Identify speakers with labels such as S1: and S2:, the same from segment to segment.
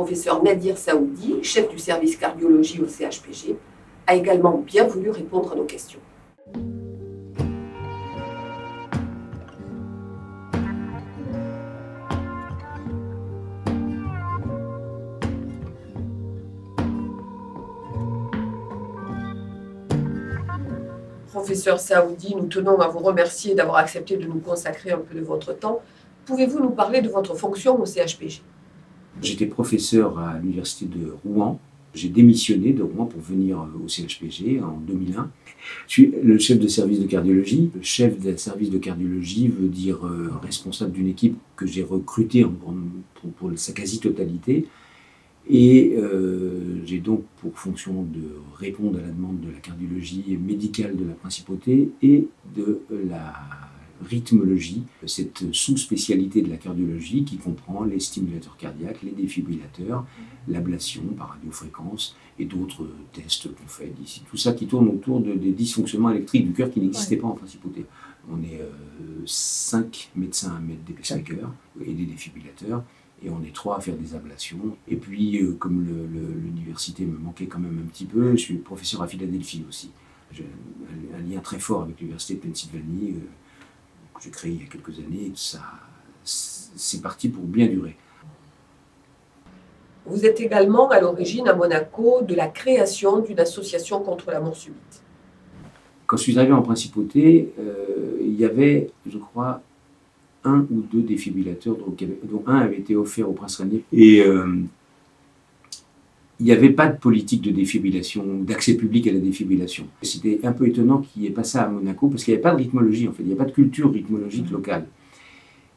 S1: professeur Nadir Saoudi, chef du service cardiologie au CHPG, a également bien voulu répondre à nos questions. Professeur Saoudi, nous tenons à vous remercier d'avoir accepté de nous consacrer un peu de votre temps. Pouvez-vous nous parler de votre fonction au CHPG?
S2: J'étais professeur à l'université de Rouen. J'ai démissionné de Rouen pour venir au CHPG en 2001. Je suis le chef de service de cardiologie. Le chef de service de cardiologie veut dire responsable d'une équipe que j'ai recrutée pour sa quasi-totalité. Et j'ai donc pour fonction de répondre à la demande de la cardiologie médicale de la principauté et de la rythmologie, cette sous-spécialité de la cardiologie qui comprend les stimulateurs cardiaques, les défibrillateurs, l'ablation par radiofréquence et d'autres tests qu'on fait d'ici. Tout ça qui tourne autour des dysfonctionnements électriques du cœur qui n'existaient pas en principauté. On est 5 médecins à mettre des pacemakers et des défibrillateurs. Et on est 3 à faire des ablations. Et puis, comme l'université me manquait quand même un petit peu, je suis professeur à Philadelphie aussi. J'ai un lien très fort avec l'université de Pennsylvanie, que j'ai créé il y a quelques années. C'est parti pour bien durer.
S1: Vous êtes également à l'origine à Monaco de la création d'une association contre la mort subite.
S2: Quand je suis arrivé en principauté, il y avait, je crois, 1 ou 2 défibrillateurs, dont un avait été offert au prince Ranier. Et il n'y avait pas de politique de défibrillation, d'accès public à la défibrillation. C'était un peu étonnant qu'il n'y ait pas ça à Monaco, parce qu'il n'y avait pas de rythmologie, en fait, il n'y avait pas de culture rythmologique locale.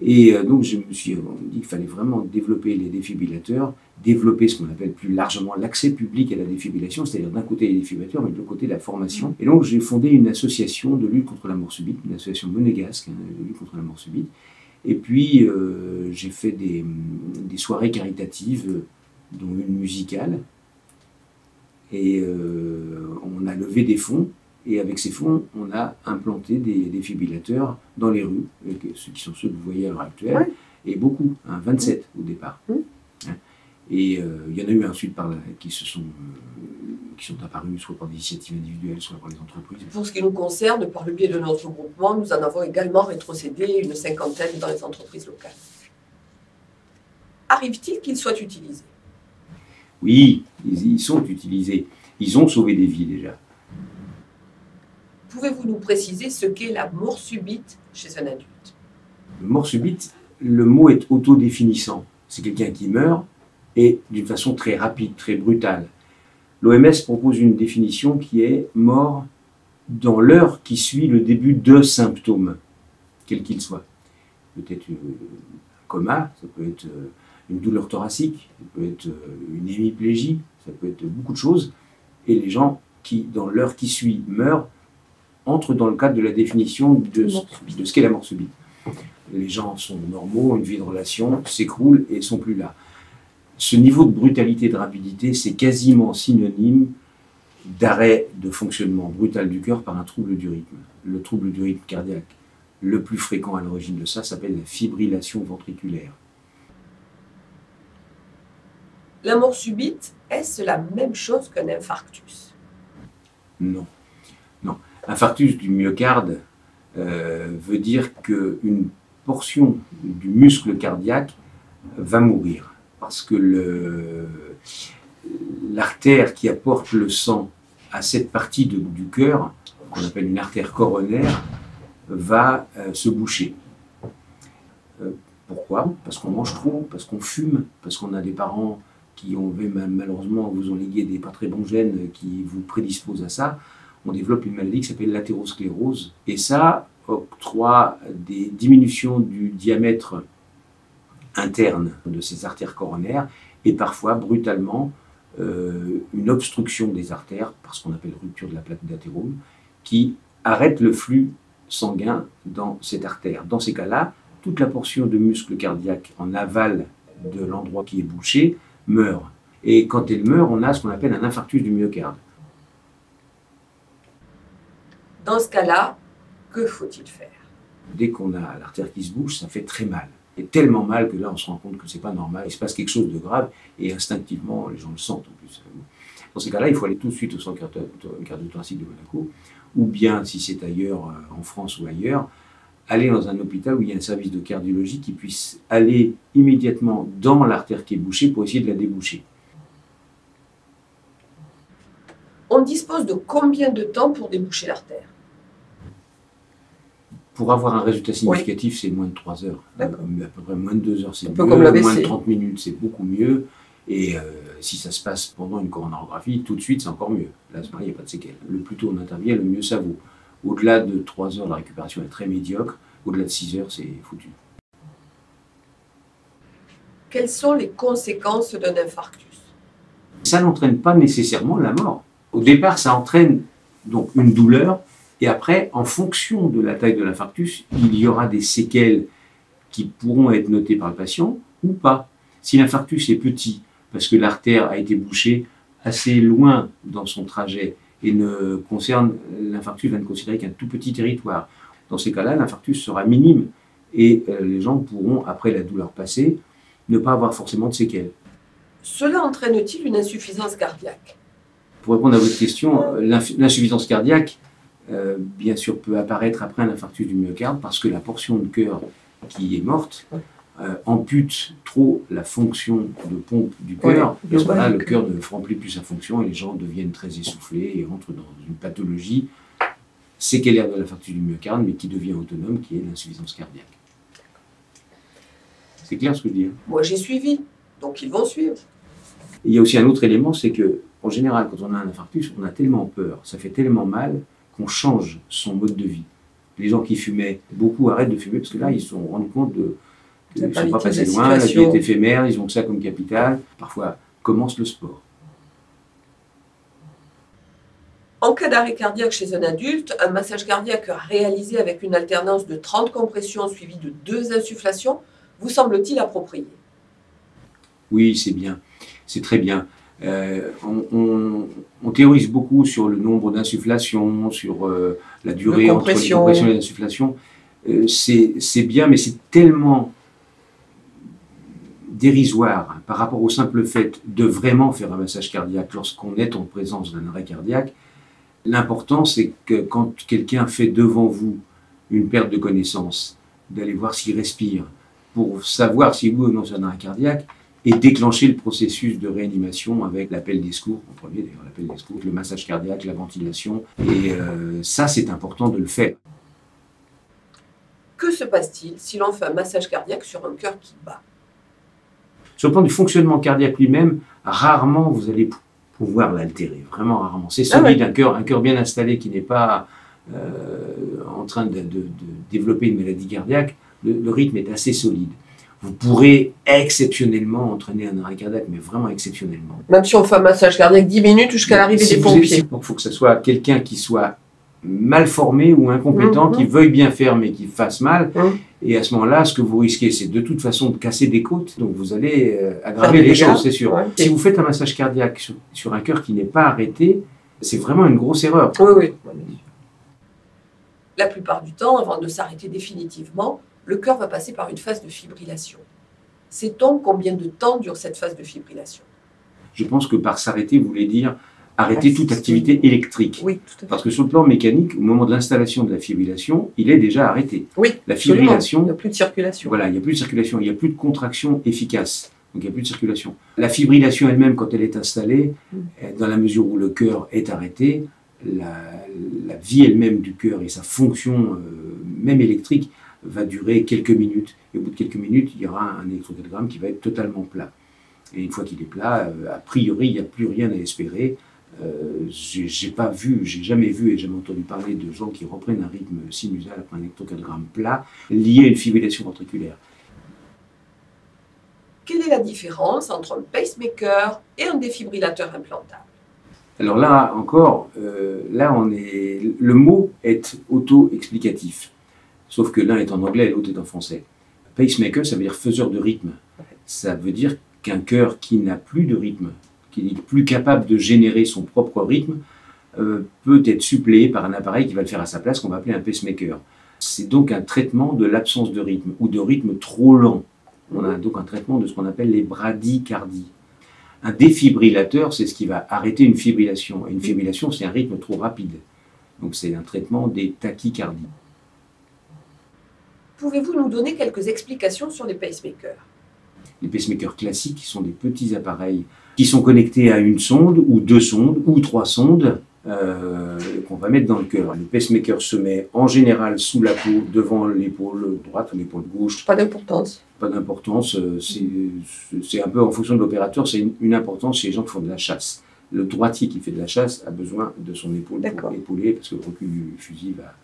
S2: Et donc je me suis dit qu'il fallait vraiment développer les défibrillateurs, développer ce qu'on appelle plus largement l'accès public à la défibrillation, c'est-à-dire d'un côté les défibrillateurs, mais de l'autre côté la formation. Et donc j'ai fondé une association de lutte contre la mort subite, une association monégasque de lutte contre la mort subite. Et puis, j'ai fait des soirées caritatives, dont une musicale. Et on a levé des fonds. Et avec ces fonds, on a implanté des défibrillateurs dans les rues, ceux que vous voyez à l'heure actuelle. Ouais. Et beaucoup, 27 au départ. Et il y en a eu ensuite qui sont apparus soit par des initiatives individuelles, soit par les entreprises.
S1: Pour ce qui nous concerne, par le biais de notre groupement, nous en avons également rétrocédé une 50aine dans les entreprises locales. Arrive-t-il qu'ils soient utilisés?
S2: Oui, ils sont utilisés. Ils ont sauvé des vies déjà.
S1: Pouvez-vous nous préciser ce qu'est la mort subite chez un adulte?
S2: Mort subite, le mot est autodéfinissant. C'est quelqu'un qui meurt et d'une façon très rapide, très brutale. L'OMS propose une définition qui est mort dans l'heure qui suit le début de symptômes, quels qu'ils soient. Peut-être un coma, ça peut être une douleur thoracique, ça peut être une hémiplégie, ça peut être beaucoup de choses. Et les gens qui, dans l'heure qui suit, meurent, entrent dans le cadre de la définition de ce qu'est la mort subite. Les gens sont normaux, ont une vie de relation, s'écroulent et ne sont plus là. Ce niveau de brutalité et de rapidité, c'est quasiment synonyme d'arrêt de fonctionnement brutal du cœur par un trouble du rythme. Le trouble du rythme cardiaque le plus fréquent à l'origine de ça s'appelle la fibrillation ventriculaire.
S1: La mort subite, est-ce la même chose qu'un infarctus?
S2: Non. Non. Infarctus du myocarde veut dire qu'une portion du muscle cardiaque va mourir. Parce que l'artère qui apporte le sang à cette partie du cœur, qu'on appelle une artère coronaire, va se boucher. Pourquoi? Parce qu'on mange trop, parce qu'on fume, parce qu'on a des parents qui malheureusement vous ont légué des pas très bons gènes qui vous prédisposent à ça. On développe une maladie qui s'appelle l'athérosclérose. Et ça octroie des diminutions du diamètre interne de ces artères coronaires et parfois brutalement une obstruction des artères, parce qu'on appelle rupture de la plaque d'athérome, qui arrête le flux sanguin dans cette artère. Dans ces cas-là, toute la portion de muscle cardiaque en aval de l'endroit qui est bouché meurt. Et quand elle meurt, on a ce qu'on appelle un infarctus du myocarde.
S1: Dans ce cas-là, que faut-il faire?
S2: Dès qu'on a l'artère qui se bouche, ça fait très mal. Et tellement mal que là, on se rend compte que c'est pas normal, il se passe quelque chose de grave, et instinctivement, les gens le sentent en plus. Dans ces cas-là, il faut aller tout de suite au centre cardio-thoracique de Monaco, ou bien, si c'est ailleurs, en France ou ailleurs, aller dans un hôpital où il y a un service de cardiologie qui puisse aller immédiatement dans l'artère qui est bouchée pour essayer de la déboucher.
S1: On dispose de combien de temps pour déboucher l'artère?
S2: Pour avoir un résultat significatif, c'est moins de 3 heures. À peu près moins de 2 heures, c'est mieux.
S1: Comme l'AVC.
S2: Moins de 30 minutes, c'est beaucoup mieux. Et si ça se passe pendant une coronarographie, tout de suite, c'est encore mieux. Là, il n'y a pas de séquelles. Le plus tôt on intervient, le mieux ça vaut. Au-delà de 3 heures, la récupération est très médiocre. Au-delà de 6 heures, c'est foutu.
S1: Quelles sont les conséquences d'un infarctus?
S2: Ça n'entraîne pas nécessairement la mort. Au départ, ça entraîne donc une douleur. Et après, en fonction de la taille de l'infarctus, il y aura des séquelles qui pourront être notées par le patient ou pas. Si l'infarctus est petit, parce que l'artère a été bouchée assez loin dans son trajet et l'infarctus va ne considérer qu'un tout petit territoire. Dans ces cas-là, l'infarctus sera minime et les gens pourront, après la douleur passée, ne pas avoir forcément de séquelles.
S1: Cela entraîne-t-il une insuffisance cardiaque?
S2: Pour répondre à votre question, l'insuffisance cardiaque, bien sûr, peut apparaître après un infarctus du myocarde parce que la portion de cœur qui est morte ampute trop la fonction de pompe du cœur. Et à ce moment-là, le cœur ne remplit plus sa fonction et les gens deviennent très essoufflés et entrent dans une pathologie séquelaire de l'infarctus du myocarde, mais qui devient autonome, qui est l'insuffisance cardiaque. C'est clair ce que je dis?
S1: Moi, j'ai suivi, donc ils vont suivre.
S2: Il y a aussi un autre élément, c'est que, en général, quand on a un infarctus, on a tellement peur, ça fait tellement mal qu'on change son mode de vie. Les gens qui fumaient, beaucoup arrêtent de fumer parce que là, ils se sont rendus compte qu'ils ne sont pas passés loin, la vie est éphémère, ils ont que ça comme capital. Parfois, commence le sport.
S1: En cas d'arrêt cardiaque chez un adulte, un massage cardiaque réalisé avec une alternance de 30 compressions suivies de 2 insufflations vous semble-t-il approprié?
S2: Oui, c'est bien, c'est très bien. On théorise beaucoup sur le nombre d'insufflations, sur la durée entre les compressions et les insufflations. C'est bien, mais c'est tellement dérisoire par rapport au simple fait de vraiment faire un massage cardiaque lorsqu'on est en présence d'un arrêt cardiaque. L'important, c'est que quand quelqu'un fait devant vous une perte de connaissance, d'aller voir s'il respire, pour savoir si oui ou non c'est un arrêt cardiaque, et déclencher le processus de réanimation avec l'appel des secours, en premier d'ailleurs, l'appel des secours, le massage cardiaque, la ventilation, et ça c'est important de le faire.
S1: Que se passe-t-il si l'on fait un massage cardiaque sur un cœur qui bat?
S2: Sur le plan du fonctionnement cardiaque lui-même, rarement vous allez pouvoir l'altérer, vraiment rarement. C'est solide, un cœur bien installé qui n'est pas en train de développer une maladie cardiaque, le rythme est assez solide. Vous pourrez exceptionnellement entraîner un arrêt cardiaque, mais vraiment exceptionnellement.
S1: Même si on fait un massage cardiaque 10 minutes jusqu'à l'arrivée des pompiers.
S2: Donc il faut que ce soit quelqu'un qui soit mal formé ou incompétent, qui veuille bien faire mais qui fasse mal. Et à ce moment-là, ce que vous risquez, c'est de toute façon de casser des côtes. Donc vous allez aggraver les choses, c'est sûr. Si vous faites un massage cardiaque sur un cœur qui n'est pas arrêté, c'est vraiment une grosse erreur.
S1: Oui. La plupart du temps, avant de s'arrêter définitivement, le cœur va passer par une phase de fibrillation. Sait-on combien de temps dure cette phase de fibrillation?
S2: Je pense que par s'arrêter, vous voulez dire arrêter toute activité électrique.
S1: Oui, tout à fait.
S2: Parce que sur le plan mécanique, au moment de l'installation de la fibrillation, il est déjà arrêté.
S1: Oui,
S2: la fibrillation,
S1: il n'y a plus de circulation.
S2: Voilà, il n'y a plus de circulation, il n'y a plus de contraction efficace. Donc il n'y a plus de circulation. La fibrillation elle-même, quand elle est installée, dans la mesure où le cœur est arrêté, la vie elle-même du cœur et sa fonction, même électrique, va durer quelques minutes. Et au bout de quelques minutes, il y aura un électrocardiogramme qui va être totalement plat. Et une fois qu'il est plat, a priori, il n'y a plus rien à espérer. J'ai jamais vu et jamais entendu parler de gens qui reprennent un rythme sinusal après un électrocardiogramme plat lié à une fibrillation ventriculaire.
S1: Quelle est la différence entre un pacemaker et un défibrillateur implantable?
S2: Alors là encore, le mot est auto-explicatif. Sauf que l'un est en anglais et l'autre est en français. Pacemaker, ça veut dire faiseur de rythme. Ça veut dire qu'un cœur qui n'a plus de rythme, qui n'est plus capable de générer son propre rythme, peut être suppléé par un appareil qui va le faire à sa place, qu'on va appeler un pacemaker. C'est donc un traitement de l'absence de rythme ou de rythme trop lent. On a donc un traitement de ce qu'on appelle les bradycardies. Un défibrillateur, c'est ce qui va arrêter une fibrillation. Et une fibrillation, c'est un rythme trop rapide. Donc c'est un traitement des tachycardies.
S1: Pouvez-vous nous donner quelques explications sur les pacemakers?
S2: Les pacemakers classiques sont des petits appareils qui sont connectés à une sonde ou deux sondes ou trois sondes qu'on va mettre dans le cœur. Le pacemaker se met en général sous la peau, devant l'épaule droite ou l'épaule gauche.
S1: Pas d'importance.
S2: Pas d'importance, c'est un peu en fonction de l'opérateur, c'est une importance chez les gens qui font de la chasse. Le droitier qui fait de la chasse a besoin de son épaule pour épauler, parce que le recul du fusil va...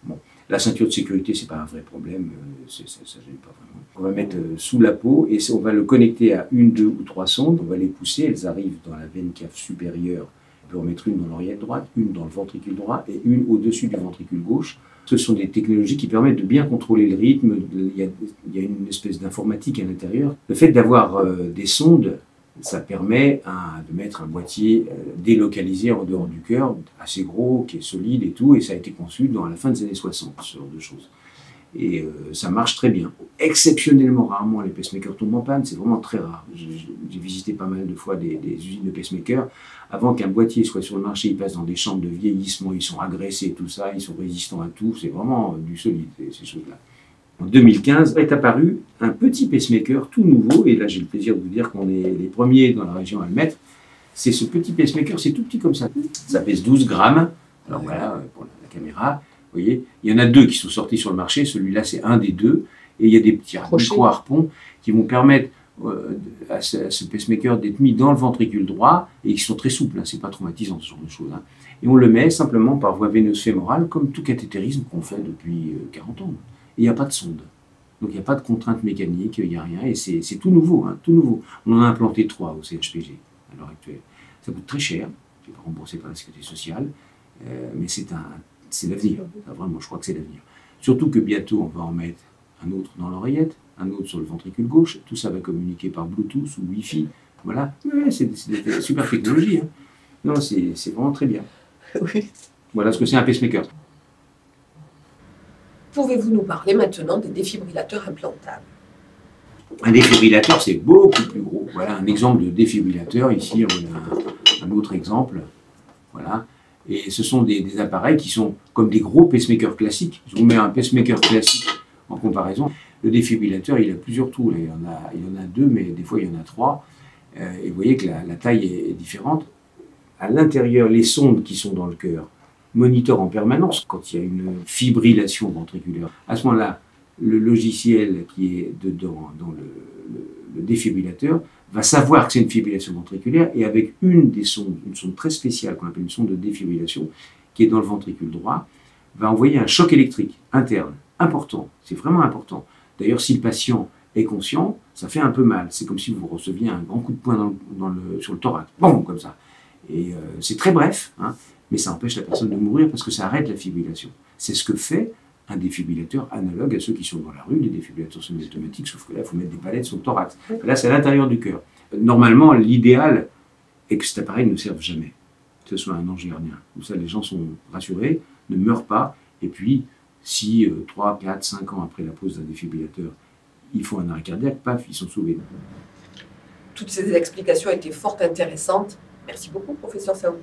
S2: Bon. La ceinture de sécurité, c'est pas un vrai problème, ça gêne pas vraiment. On va mettre sous la peau et on va le connecter à une, deux ou trois sondes. On va les pousser, elles arrivent dans la veine cave supérieure. On peut en mettre une dans l'oreillette droite, une dans le ventricule droit et une au-dessus du ventricule gauche. Ce sont des technologies qui permettent de bien contrôler le rythme. Il y a une espèce d'informatique à l'intérieur. Le fait d'avoir des sondes, ça permet de mettre un boîtier délocalisé en dehors du cœur, assez gros, qui est solide et tout, et ça a été conçu à la fin des années 60, ce genre de choses. Et ça marche très bien. Exceptionnellement rarement, les pacemakers tombent en panne, c'est vraiment très rare. J'ai visité pas mal de fois des usines de pacemakers. Avant qu'un boîtier soit sur le marché, ils passent dans des chambres de vieillissement, ils sont agressés, tout ça, ils sont résistants à tout, c'est vraiment du solide, ces choses-là. En 2015 est apparu un petit pacemaker tout nouveau, et là j'ai le plaisir de vous dire qu'on est les premiers dans la région à le mettre. C'est ce petit pacemaker, c'est tout petit comme ça. Ça pèse 12 grammes, alors voilà, pour la caméra. Vous voyez, il y en a deux qui sont sortis sur le marché, celui-là c'est un des deux, et il y a des petits micro-harpons qui vont permettre à ce pacemaker d'être mis dans le ventricule droit, et qui sont très souples, hein, c'est pas traumatisant ce genre de choses. Hein. Et on le met simplement par voie veineuse fémorale, comme tout cathétérisme qu'on fait depuis 40 ans. Et il n'y a pas de sonde. Donc il n'y a pas de contrainte mécanique, il n'y a rien, et c'est tout nouveau, hein, tout nouveau. On en a implanté 3 au CHPG à l'heure actuelle. Ça coûte très cher, c'est pas remboursé par la sécurité sociale, mais c'est l'avenir, vraiment, je crois que c'est l'avenir. Surtout que bientôt, on va en mettre un autre dans l'oreillette, un autre sur le ventricule gauche, tout ça va communiquer par Bluetooth ou Wi-Fi, voilà. Ouais, c'est des super technologies. Hein. Non, c'est vraiment très bien.
S1: Oui.
S2: Voilà ce que c'est un pacemaker. Pouvez-vous
S1: nous parler maintenant des défibrillateurs implantables?
S2: Un défibrillateur, c'est beaucoup plus gros. Voilà un exemple de défibrillateur. Ici, on a un autre exemple. Voilà. Et ce sont des appareils qui sont comme des gros pacemakers classiques. Je vous mets un pacemaker classique en comparaison. Le défibrillateur, il a plusieurs trous. Là, il y en a 2, mais des fois, il y en a 3. Et vous voyez que la taille est différente. À l'intérieur, les sondes qui sont dans le cœur monitorent en permanence quand il y a une fibrillation ventriculaire. À ce moment-là, le logiciel qui est dedans, dans le défibrillateur, va savoir que c'est une fibrillation ventriculaire, et avec une sonde très spéciale qu'on appelle une sonde de défibrillation, qui est dans le ventricule droit, va envoyer un choc électrique interne, important, c'est vraiment important. D'ailleurs, si le patient est conscient, ça fait un peu mal, c'est comme si vous receviez un grand coup de poing sur le thorax, bon, comme ça. Et c'est très bref, hein, mais ça empêche la personne de mourir parce que ça arrête la fibrillation. C'est ce que fait un défibrillateur analogue à ceux qui sont dans la rue, les défibrillateurs semi-automatiques, sauf que là, il faut mettre des palettes sur le thorax. Là, c'est à l'intérieur du cœur. Normalement, l'idéal est que cet appareil ne serve jamais, que ce soit un ange gardien. Comme ça, les gens sont rassurés, ne meurent pas, et puis, si 3, 4, 5 ans après la pose d'un défibrillateur, ils font un arrêt cardiaque, paf, ils sont sauvés.
S1: Toutes ces explications étaient fort intéressantes. Merci beaucoup, professeur Saoudi.